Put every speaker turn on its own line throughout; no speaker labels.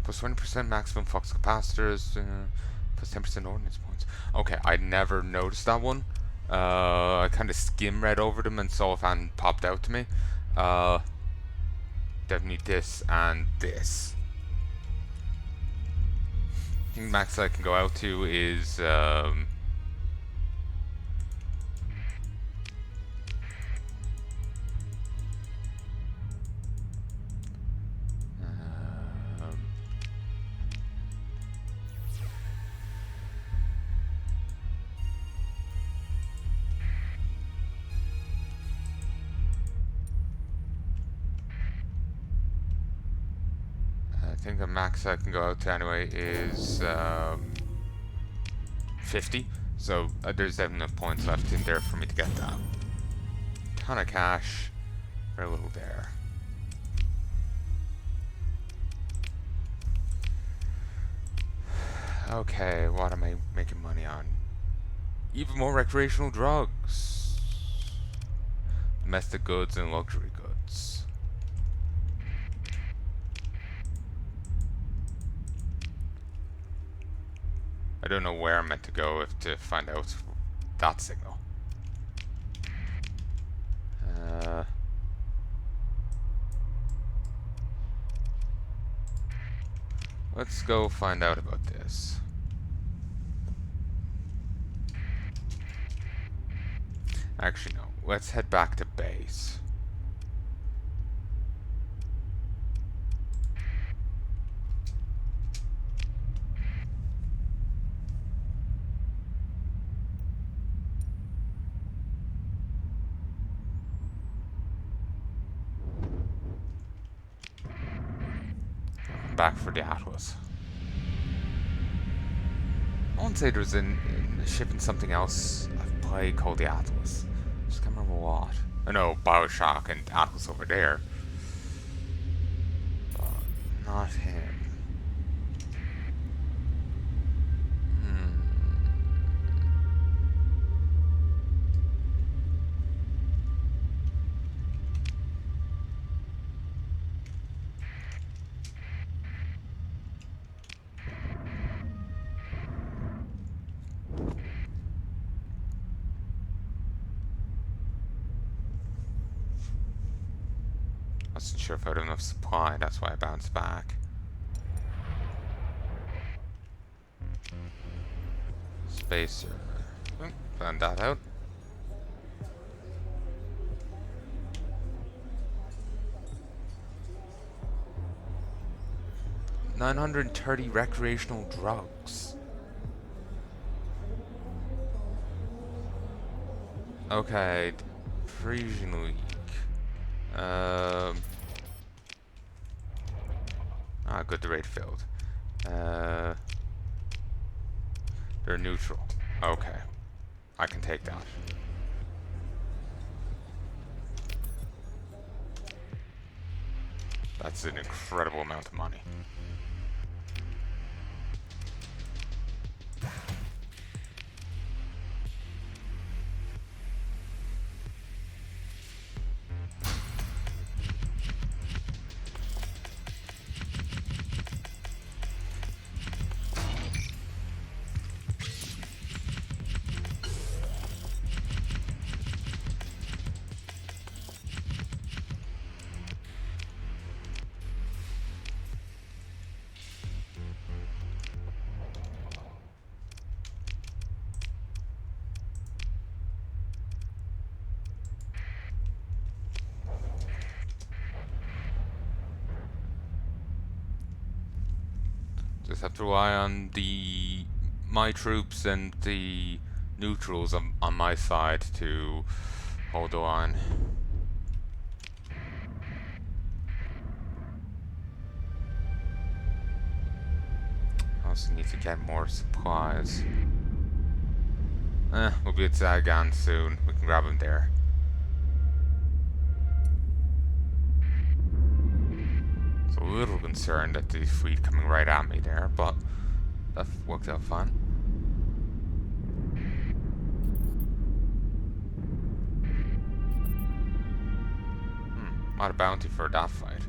Plus 20% maximum flux capacitors. Plus 10% ordnance points. Okay, I never noticed that one. I kind of skim read over them and saw if anything popped out to me. Definitely this and this. I think max I can go out to is I think the max I can go out to anyway is 50. So there's definitely enough points left in there for me to get that. Ton of cash, very little there. Okay, what am I making money on? Even more recreational drugs. Domestic goods and luxury goods. I don't know where I'm meant to go to find out that signal. Let's go find out about this. Actually, no. Let's head back to base. Back for the Atlas. I want to say there's a ship in something else I've played called the Atlas. Just can't remember what. I know Bioshock and Atlas over there. But not him. I wasn't sure if I had enough supply, that's why I bounced back. Spacer. Found that out. $930 recreational drugs. Okay, Frisian League. Good, the raid failed. They're neutral. Okay. I can take that. That's an incredible amount of money. Just have to rely on my troops and the neutrals on my side to hold the line. I also need to get more supplies. We'll be at Zagan soon. We can grab them there. A little concerned at the fleet coming right at me there, but that worked out fine. Not a bounty for that fight.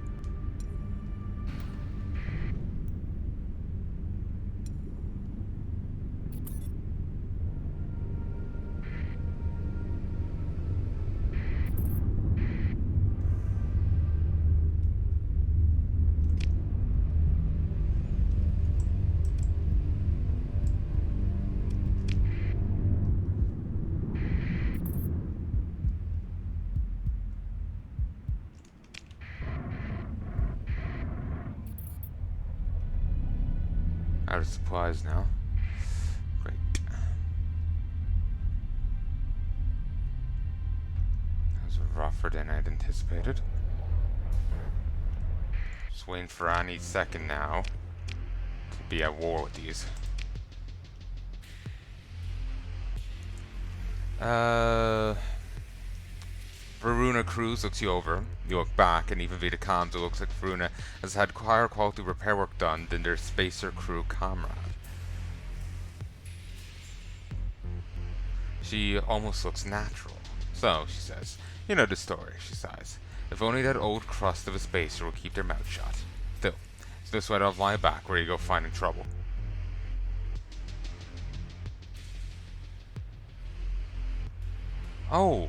Out of supplies now. Great. That was rougher than I'd anticipated. Just waiting for any second now to be at war with these. Varuna Cruz looks you over. You look back, and even via the comms, it looks like Varuna has had higher quality repair work done than their spacer crew comrade. She almost looks natural. So, she says, you know the story, she sighs. If only that old crust of a spacer will keep their mouth shut. Still, it's no sweat off my back where you go finding trouble. Oh.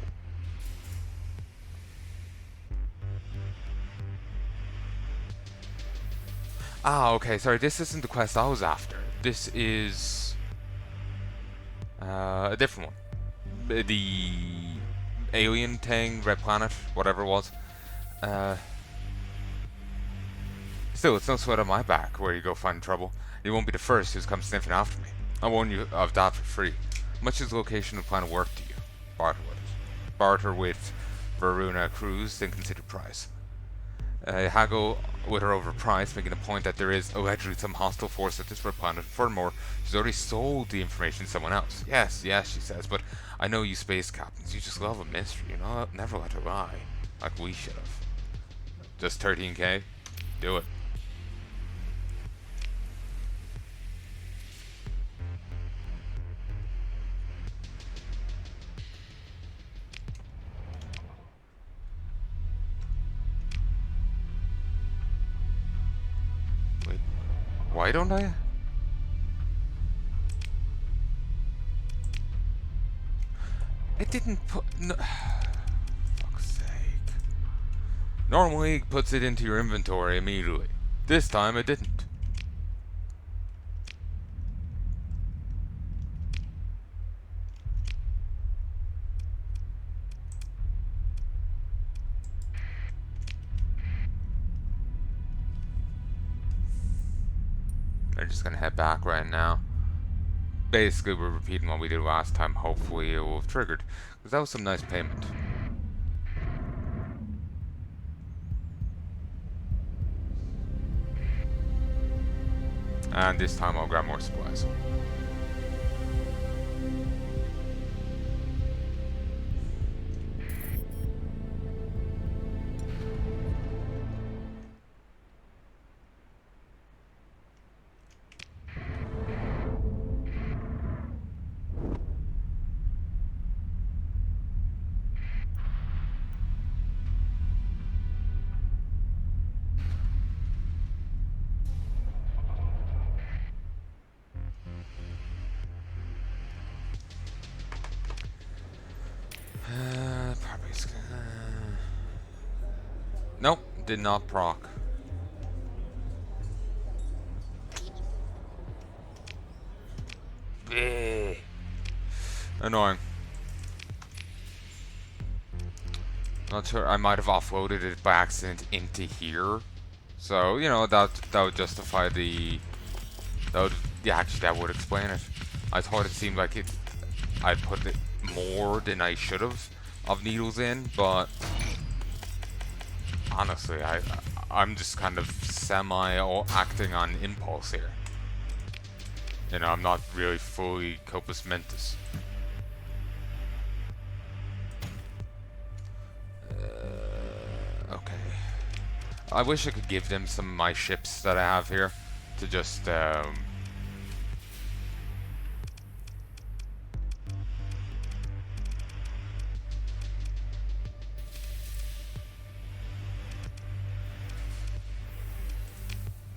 Ah, okay, sorry, this isn't the quest I was after. This is a different one. The alien thing, Red Planet, whatever it was. Still, it's no sweat on my back where you go find trouble. You won't be the first who's come sniffing after me. I warn you of that for free. Much is the location of the planet worth to you? Barter with Varuna Cruz, then consider price. Haggle with her over price, making a point that there is allegedly some hostile force at this red planet. Furthermore, she's already sold the information to someone else. Yes, she says, but I know you space captains. You just love a mystery, you know? Never let her lie. Like we should have. Just 13k? Do it. Wait, why don't I? It didn't put... No, fuck's sake. Normally it puts it into your inventory immediately. This time it didn't. I'm just gonna head back right now. Basically, we're repeating what we did last time. Hopefully it will have triggered. Because that was some nice payment. And this time I'll grab more supplies. Nope, did not proc. Annoying. Not sure, I might have offloaded it by accident into here. So, you know, that would justify the... yeah, actually that would explain it. I thought it seemed like I put it more than I should have of needles in, but... honestly, I'm just kind of acting on impulse here. You know, I'm not really fully Corpus Mentis. Okay. I wish I could give them some of my ships that I have here to just,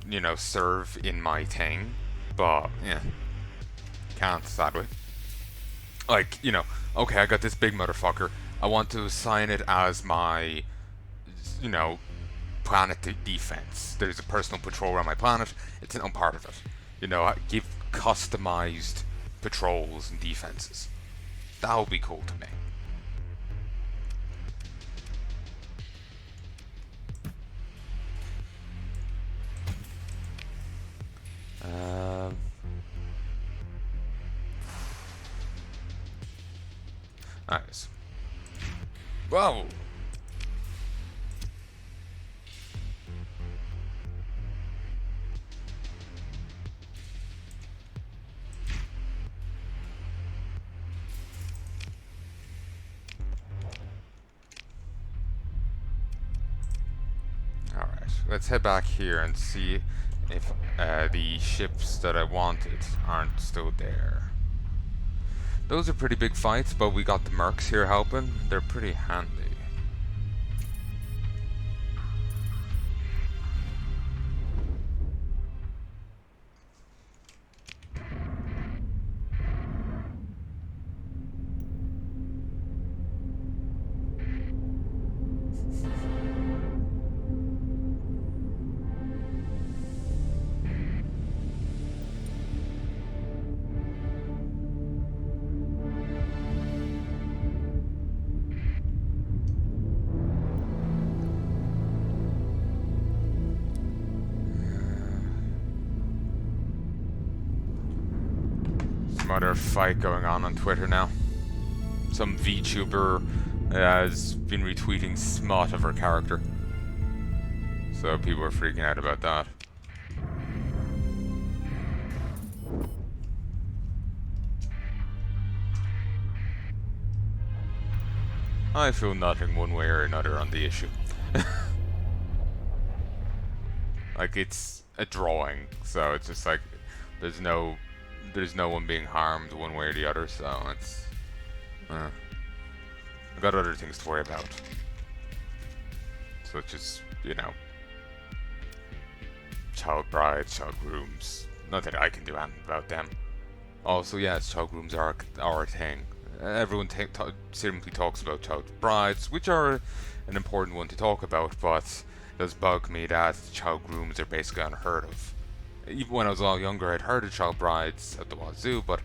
you know, serve in my thing, but yeah, can't sadly. Like, you know, okay, I got this big motherfucker. I want to assign it as my, you know, planet defense. There's a personal patrol around my planet. It's an part of it. You know, I give customized patrols and defenses. That would be cool to me. Whoa! Alright, let's head back here and see if the ships that I wanted aren't still there. Those are pretty big fights, but we got the mercs here helping. They're pretty handy. Some other fight going on Twitter now. Some VTuber has been retweeting smut of her character. So people are freaking out about that. I feel nothing one way or another on the issue. Like, it's a drawing, so it's just like there's no one being harmed one way or the other, so it's I've got other things to worry about, such as, you know, child brides, child grooms. Not that I can do anything about them. Also, yes, child grooms are a thing. Everyone simply talks about child brides, which are an important one to talk about, but it does bug me that child grooms are basically unheard of. Even when I was a lot younger, I'd heard of child brides at the wazoo, but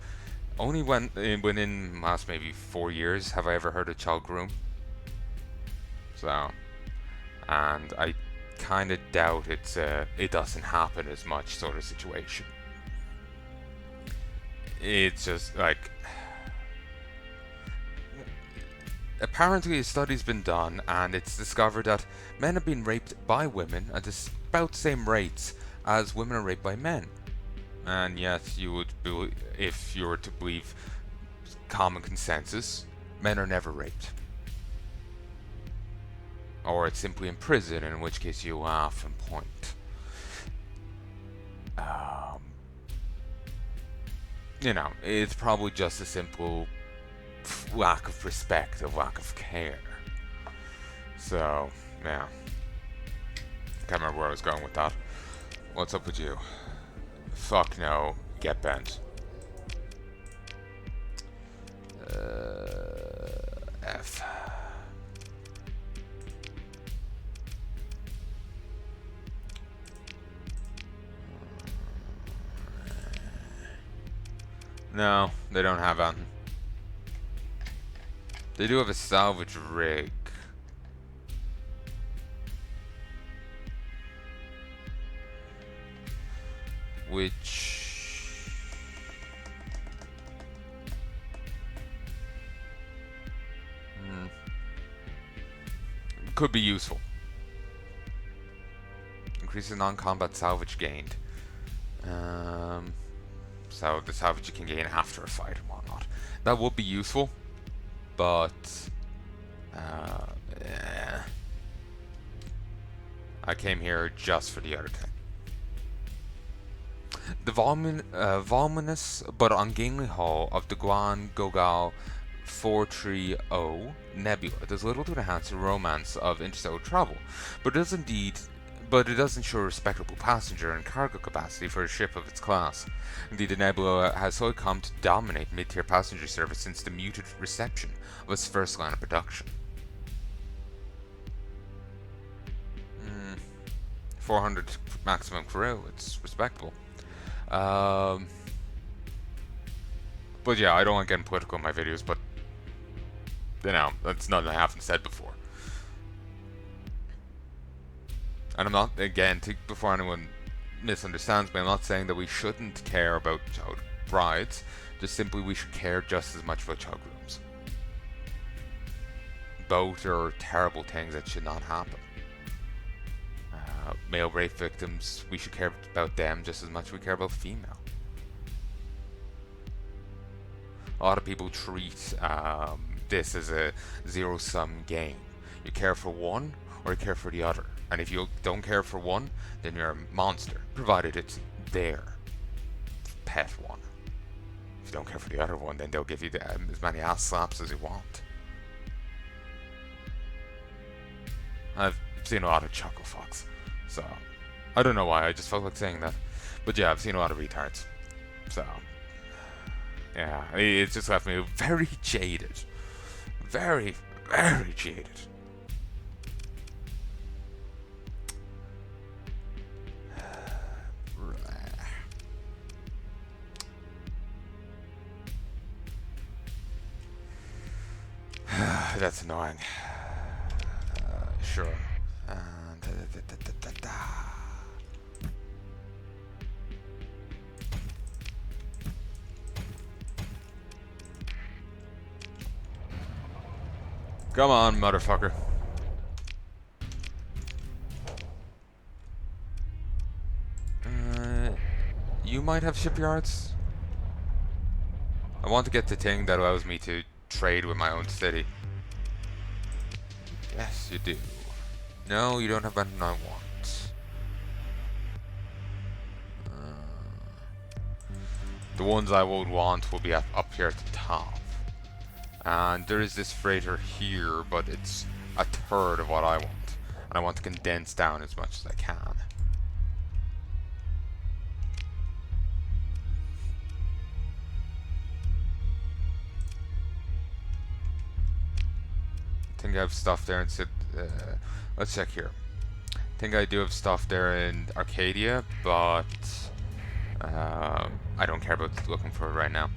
only within the last maybe 4 years have I ever heard of child groom. So, and I kind of doubt it doesn't happen as much sort of situation. It's just like, apparently a study's been done and it's discovered that men have been raped by women at about the same rates as women are raped by men. And yet you would if you were to believe common consensus, men are never raped. Or it's simply in prison, in which case you laugh and point. You know, it's probably just a simple lack of perspective, lack of care. So, yeah. Can't remember where I was going with that. What's up with you? Fuck no. Get bent. F. No, they don't have anything. They do have a salvage rig. Which... could be useful. Increases non-combat salvage gained. So the salvage you can gain after a fight and whatnot. That would be useful, but I came here just for the other thing. The voluminous but ungainly hull of the Guan Gogol 430 Nebula does little to enhance the romance of interstellar travel, but it does ensure respectable passenger and cargo capacity for a ship of its class. Indeed, the Nebula has so come to dominate mid-tier passenger service since the muted reception of its first line of production. 400 maximum crew, it's respectable. But yeah, I don't like getting political in my videos, but you know, that's nothing I haven't said before. And I'm not, again, before anyone misunderstands me, I'm not saying that we shouldn't care about child brides, just simply we should care just as much about child grooms. Both are terrible things that should not happen. Male rape victims, we should care about them just as much as we care about female. A lot of people treat this as a zero-sum game. You care for one or you care for the other. And if you don't care for one, then you're a monster, provided it's their pet one. If you don't care for the other one, then they'll give you as many ass slaps as you want. I've seen a lot of chuckle fucks, so I don't know why, I just felt like saying that. But yeah, I've seen a lot of retards. So yeah, it's just left me very jaded. Very, very jaded. That's annoying. Sure. Come on, motherfucker. You might have shipyards. I want to get the thing that allows me to trade with my own city. Yes, you do. No, you don't have anything I want. The ones I would want will be up here at the top. And there is this freighter here, but it's a third of what I want. And I want to condense down as much as I can. I think I have stuff there in let's check here. I think I do have stuff there in Arcadia, but I don't care about looking for it right now.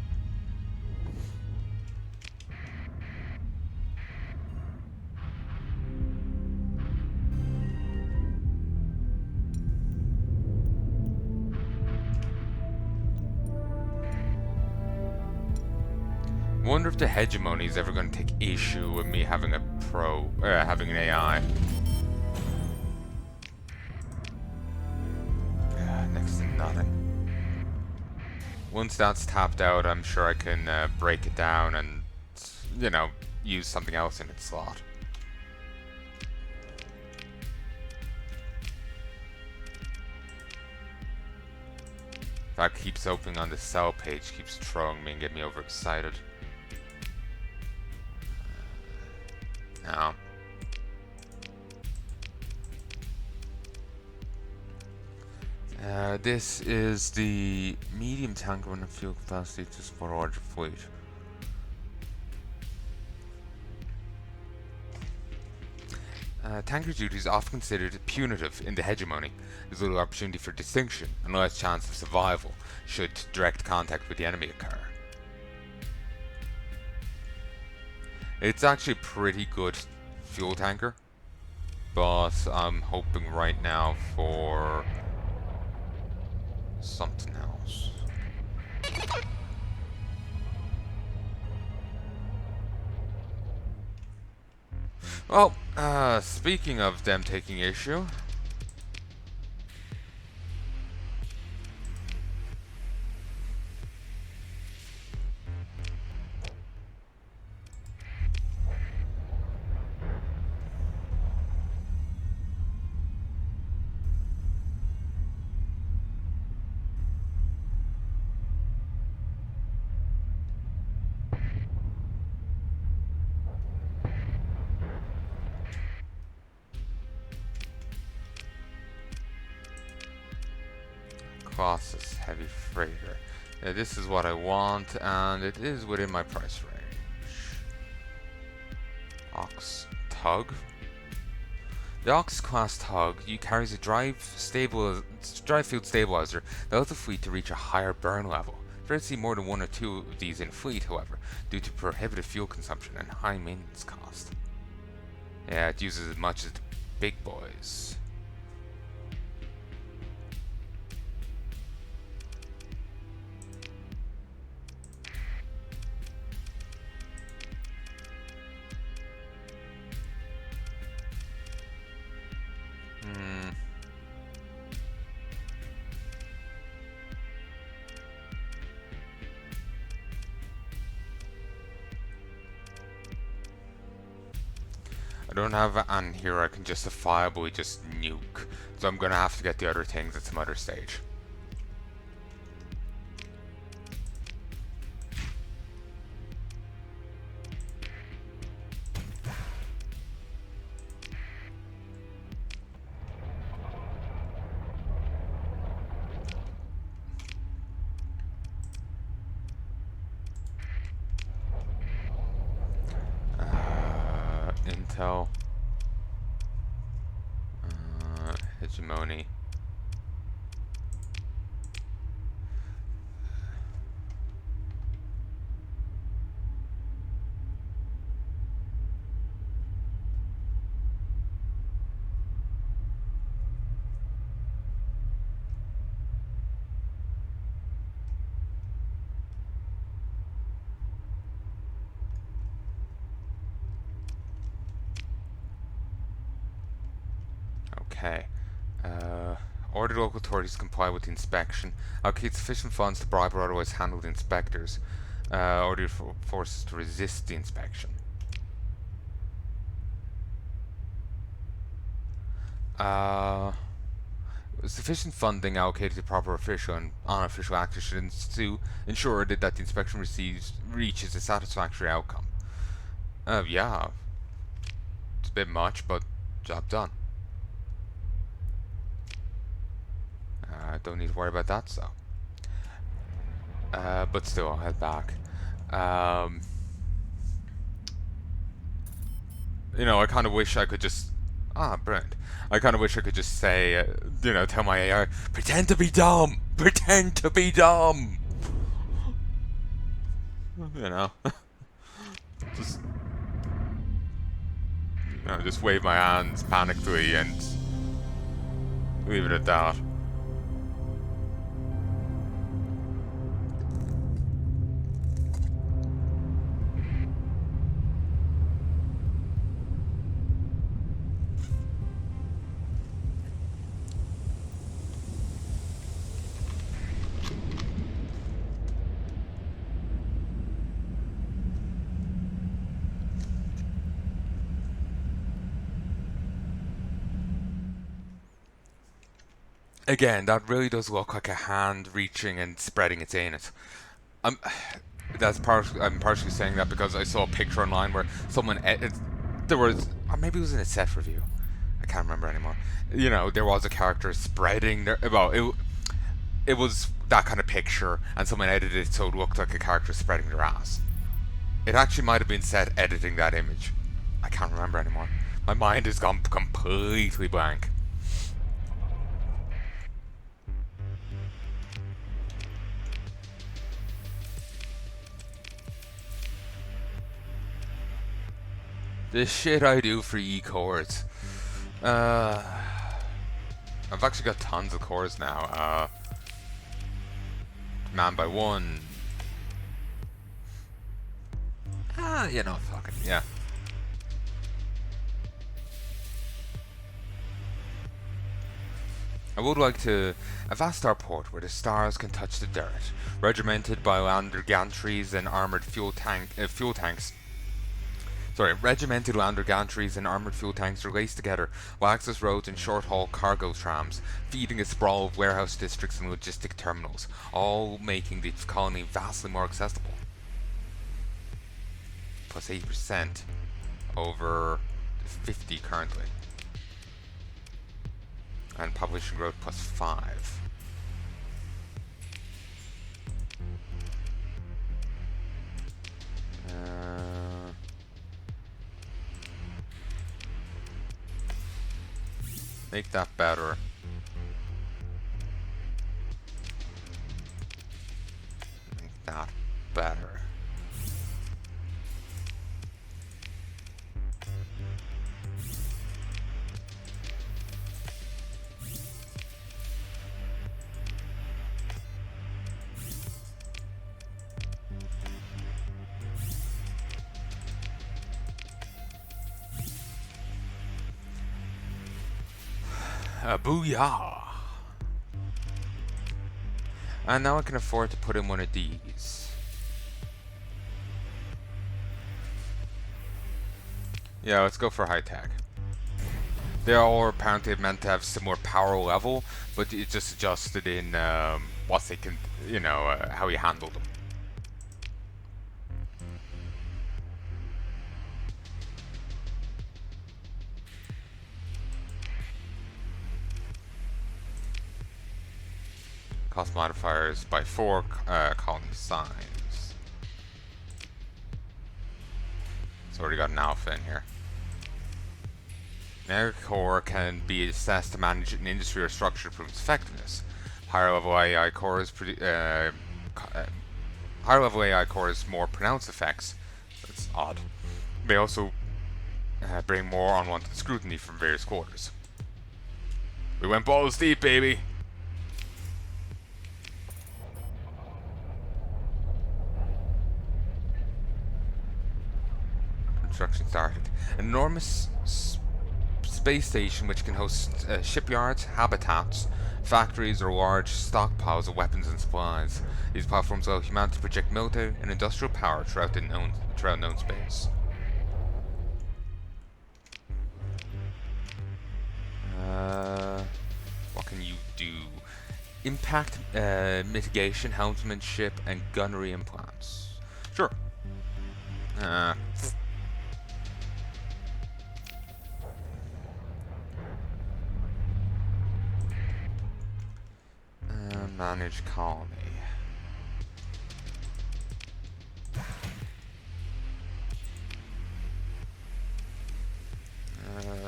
I wonder if the hegemony is ever going to take issue with me having a having an AI. Next to nothing. Once that's tapped out, I'm sure I can break it down and, you know, use something else in its slot. That keeps opening on the sell page, keeps throwing me and getting me overexcited. No. This is the medium tanker with fuel capacity to support a larger fleet. Tanker duty is often considered punitive in the hegemony. There's little opportunity for distinction and less chance of survival should direct contact with the enemy occur. It's actually a pretty good fuel tanker, but I'm hoping right now for something else. Well, speaking of them taking issue, Colossus heavy freighter. Yeah, this is what I want, and it is within my price range. Ox tug. The Ox class tug carries a drive field stabilizer that allows the fleet to reach a higher burn level. It's rare to see more than one or two of these in a fleet, however, due to prohibitive fuel consumption and high maintenance cost. Yeah, it uses as much as the big boys. don't have an here I can justifiably just nuke, so I'm gonna have to get the other things at some other stage. Intel. Hegemony. Okay. Order local authorities to comply with the inspection. Allocate sufficient funds to bribe or otherwise handle the inspectors. Order forces to resist the inspection. Sufficient funding allocated to proper official and unofficial actors should ensure that the inspection reaches a satisfactory outcome. Yeah. It's a bit much, but job done. Don't need to worry about that, so. But still, I'll head back. You know, I kind of wish I could just... brilliant. I kind of wish I could just say, you know, tell my AI, pretend to be dumb! Pretend to be dumb! You know? Just... You know, just wave my hands panically and... leave it at that. Again, that really does look like a hand reaching and spreading its anus. I'm partially saying that because I saw a picture online where someone there was, or maybe it was in a set review. I can't remember anymore. You know, there was a character spreading their, well, it was that kind of picture, and someone edited it so it looked like a character spreading their ass. It actually might have been Seth editing that image. I can't remember anymore. My mind has gone completely blank. The shit I do for E-cores. I've actually got tons of cores now. Man by one. You know, fucking, yeah. I would like to... A vast starport where the stars can touch the dirt, regimented by lander gantries and armored fuel tanks. Regimented lander gantries and armoured fuel tanks are laced together while access roads and short-haul cargo trams, feeding a sprawl of warehouse districts and logistic terminals, all making the colony vastly more accessible. Plus 80% over 50 currently. And population growth plus 5. Make that better. Make that better. Booyah! And now I can afford to put in one of these. Yeah, let's go for high tech. They all are apparently meant to have similar power level, but it's just adjusted in what they can, how you handle them. Cost modifiers by 4 colony signs. It's already got an alpha in here. An air core can be assessed to manage an industry or structure to prove its effectiveness. Higher level AI cores higher level AI cores more pronounced effects. That's odd. May also bring more unwanted scrutiny from various quarters. We went balls deep, baby! Construction started. An enormous space station which can host shipyards, habitats, factories, or large stockpiles of weapons and supplies. These platforms allow humanity to project military and industrial power throughout known space. What can you do? Impact mitigation, helmsmanship, and gunnery implants. Sure. Manage colony.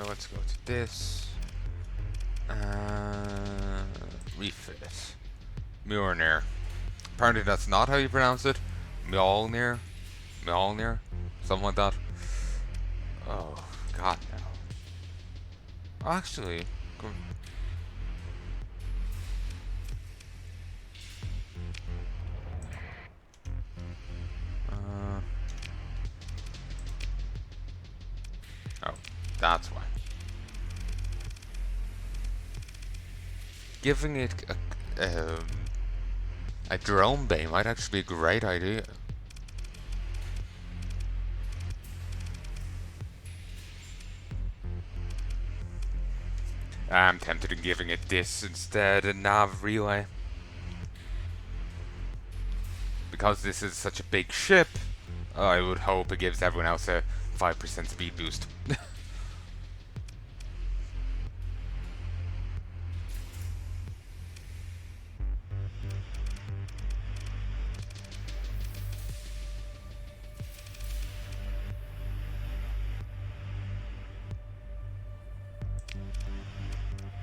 Let's go to this. Refit. Mjolnir. Apparently that's not how you pronounce it. Mjolnir? Mjolnir? Something like that. Oh, god no. Actually, oh, that's why. Giving it a drone bay might actually be a great idea. I'm tempted in giving it this instead, a nav relay. Because this is such a big ship, I would hope it gives everyone else a 5% speed boost.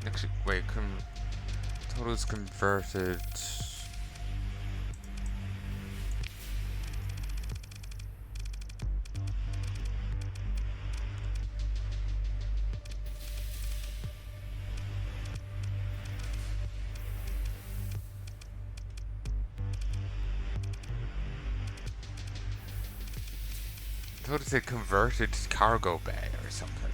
Actually, wait, total is converted. I thought it said converted cargo bay or something.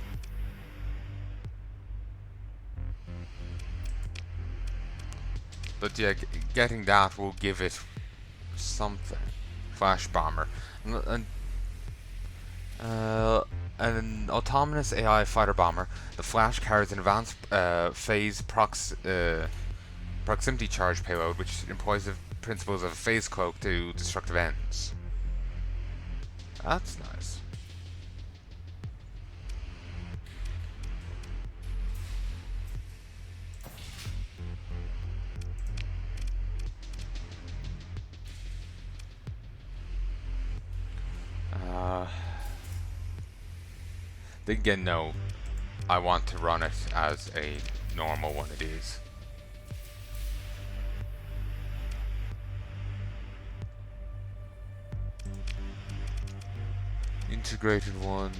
But yeah, getting that will give it something. Flash bomber. An autonomous AI fighter bomber, the Flash carries an advanced phase proximity charge payload which employs the principles of a phase cloak to destructive ends. That's nice. Then again, no, I want to run it as a normal one of these. Integrated one.